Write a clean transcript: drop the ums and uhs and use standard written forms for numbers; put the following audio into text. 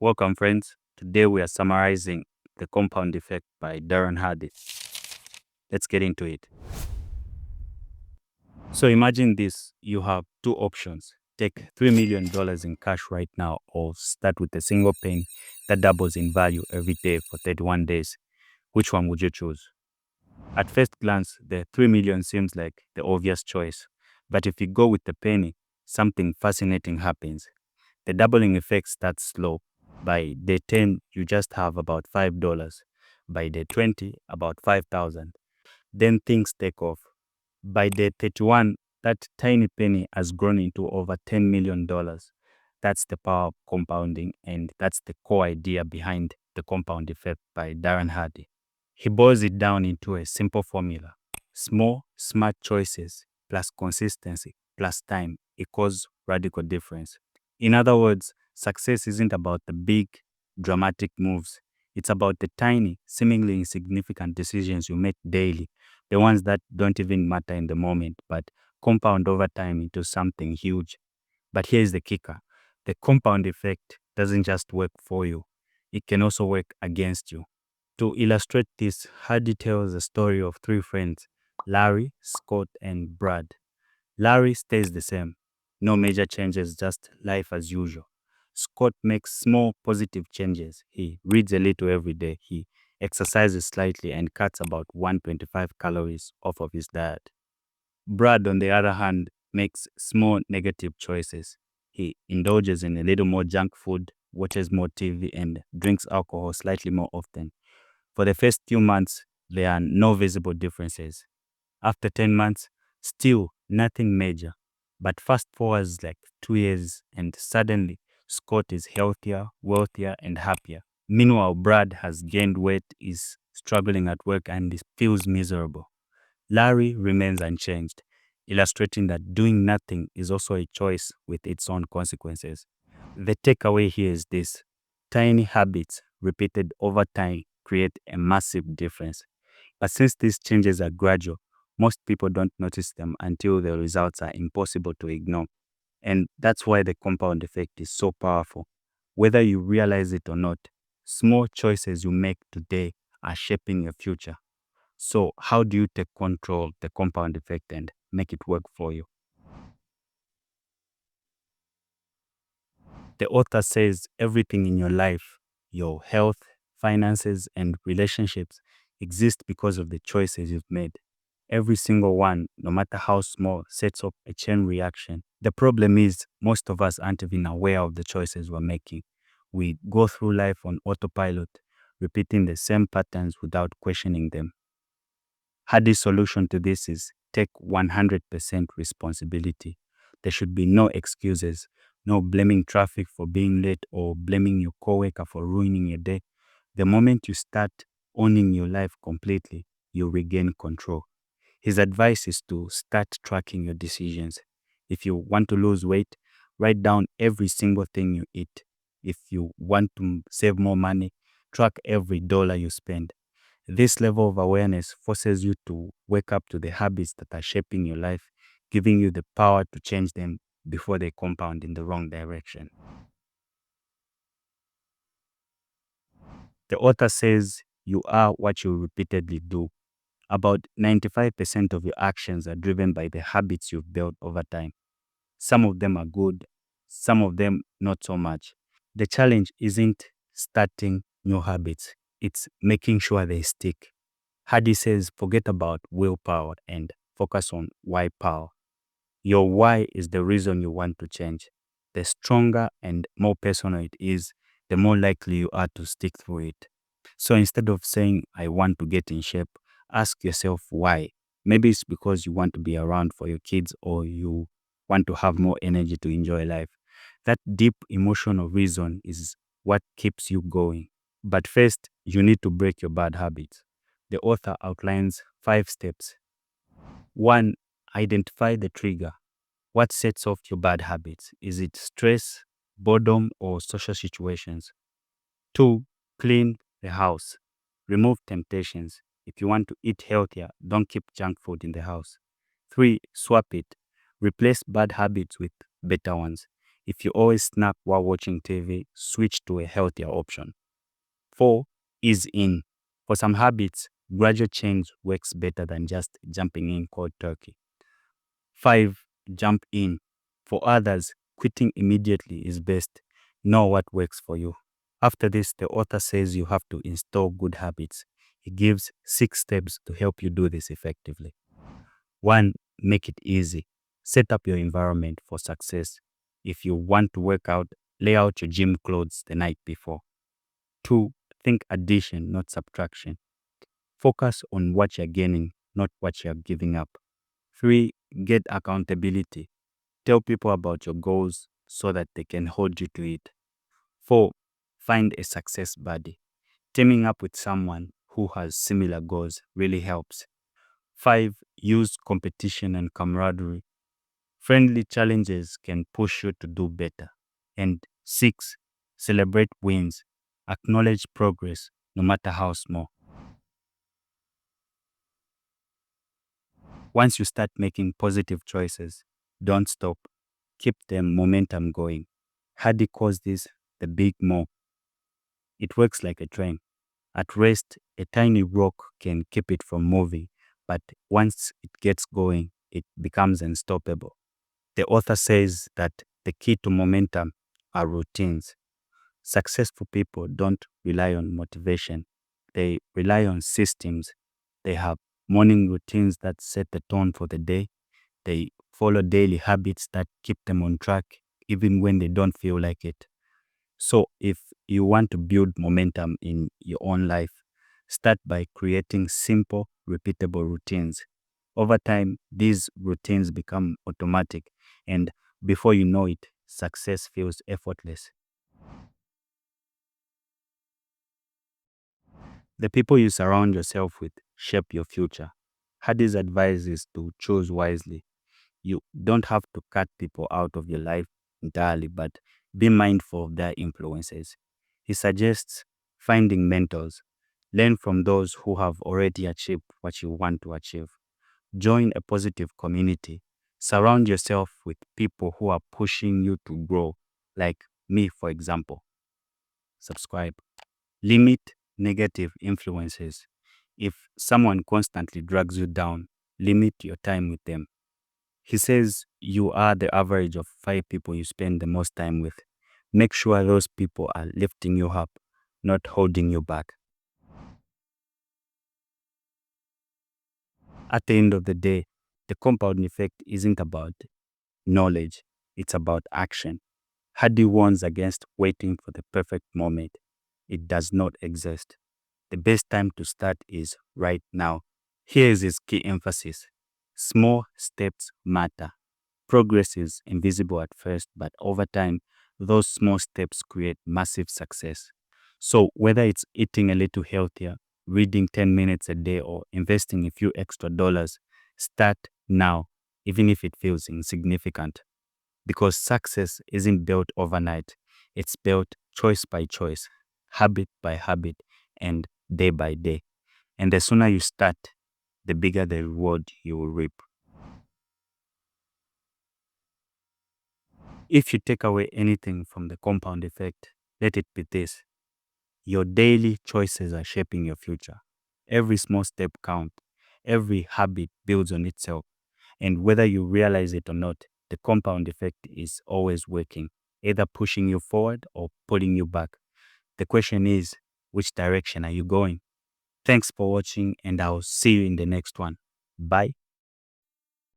Welcome, friends. Today we are summarizing The Compound Effect by Darren Hardy. Let's get into it. So imagine this. You have two options. Take $3 million in cash right now or start with a single penny that doubles in value every day for 31 days. Which one would you choose? At first glance, the 3 million seems like the obvious choice. But if you go with the penny, something fascinating happens. The doubling effect starts slow. By day 10, you just have about $5. By day 20, about 5,000. Then things take off. By day 31, that tiny penny has grown into over $10 million. That's the power of compounding, and that's the core idea behind the compound effect by Darren Hardy. He boils it down into a simple formula. Small, smart choices plus consistency plus time equals radical difference. In other words, success isn't about the big, dramatic moves. It's about the tiny, seemingly insignificant decisions you make daily, the ones that don't even matter in the moment, but compound over time into something huge. But here's the kicker. The compound effect doesn't just work for you. It can also work against you. To illustrate this, Hardy tells the story of three friends, Larry, Scott, and Brad. Larry stays the same. No major changes, just life as usual. Scott makes small positive changes. He reads a little every day. He exercises slightly and cuts about 125 calories off of his diet. Brad, on the other hand, makes small negative choices. He indulges in a little more junk food, watches more TV, and drinks alcohol slightly more often. For the first few months, there are no visible differences. After 10 months, still nothing major. But fast forwards like 2 years, and suddenly Scott is healthier, wealthier, and happier. Meanwhile, Brad has gained weight, is struggling at work, and feels miserable. Larry remains unchanged, illustrating that doing nothing is also a choice with its own consequences. The takeaway here is this: tiny habits repeated over time create a massive difference. But since these changes are gradual, most people don't notice them until the results are impossible to ignore. And that's why the compound effect is so powerful. Whether you realize it or not, small choices you make today are shaping your future. So, how do you take control of the compound effect and make it work for you? The author says everything in your life, your health, finances, and relationships exist because of the choices you've made. Every single one, no matter how small, sets up a chain reaction. The problem is, most of us aren't even aware of the choices we're making. We go through life on autopilot, repeating the same patterns without questioning them. Hardy's solution to this is take 100% responsibility. There should be no excuses, no blaming traffic for being late or blaming your coworker for ruining your day. The moment you start owning your life completely, you regain control. His advice is to start tracking your decisions. If you want to lose weight, write down every single thing you eat. If you want to save more money, track every dollar you spend. This level of awareness forces you to wake up to the habits that are shaping your life, giving you the power to change them before they compound in the wrong direction. The author says you are what you repeatedly do. About 95% of your actions are driven by the habits you've built over time. Some of them are good, some of them not so much. The challenge isn't starting new habits, it's making sure they stick. Hardy says forget about willpower and focus on why power. Your why is the reason you want to change. The stronger and more personal it is, the more likely you are to stick through it. So instead of saying, I want to get in shape, ask yourself why. Maybe it's because you want to be around for your kids or you want to have more energy to enjoy life. That deep emotional reason is what keeps you going. But first, you need to break your bad habits. The author outlines 5 steps. 1. Identify the trigger. What sets off your bad habits? Is it stress, boredom, or social situations? 2. Clean the house. Remove temptations. If you want to eat healthier, don't keep junk food in the house. 3. Swap it. Replace bad habits with better ones. If you always snack while watching TV, switch to a healthier option. 4. Ease in. For some habits, gradual change works better than just jumping in cold turkey. 5. Jump in. For others, quitting immediately is best. Know what works for you. After this, the author says you have to install good habits. He gives 6 steps to help you do this effectively. 1. Make it easy. Set up your environment for success. If you want to work out, lay out your gym clothes the night before. 2. Think addition, not subtraction. Focus on what you're gaining, not what you're giving up. 3. Get accountability. Tell people about your goals so that they can hold you to it. 4. Find a success buddy. Teaming up with someone who has similar goals really helps. 5. Use competition and camaraderie. Friendly challenges can push you to do better. And 6. Celebrate wins. Acknowledge progress, no matter how small. Once you start making positive choices, don't stop. Keep the momentum going. Hardy calls this the big mo. It works like a train. At rest, a tiny rock can keep it from moving, but once it gets going, it becomes unstoppable. The author says that the key to momentum are routines. Successful people don't rely on motivation. They rely on systems. They have morning routines that set the tone for the day. They follow daily habits that keep them on track even when they don't feel like it. So if you want to build momentum in your own life, start by creating simple, repeatable routines. Over time, these routines become automatic, and before you know it, success feels effortless. The people you surround yourself with shape your future. Hardy's advice is to choose wisely. You don't have to cut people out of your life entirely, but be mindful of their influences. He suggests finding mentors. Learn from those who have already achieved what you want to achieve. Join a positive community. Surround yourself with people who are pushing you to grow, like me, for example. Subscribe. Limit negative influences. If someone constantly drags you down, limit your time with them. He says you are the average of 5 people you spend the most time with. Make sure those people are lifting you up, not holding you back. At the end of the day, the compound effect isn't about knowledge, it's about action. Hardy warns against waiting for the perfect moment. It does not exist. The best time to start is right now. Here is his key emphasis. Small steps matter. Progress is invisible at first, but over time, those small steps create massive success. So, whether it's eating a little healthier, reading 10 minutes a day, or investing a few extra dollars, start now, even if it feels insignificant. Because success isn't built overnight, it's built choice by choice, habit by habit, and day by day. And the sooner you start, the bigger the reward you will reap. If you take away anything from the compound effect, let it be this. Your daily choices are shaping your future. Every small step counts. Every habit builds on itself. And whether you realize it or not, the compound effect is always working, either pushing you forward or pulling you back. The question is, which direction are you going? Thanks for watching, and I'll see you in the next one. Bye.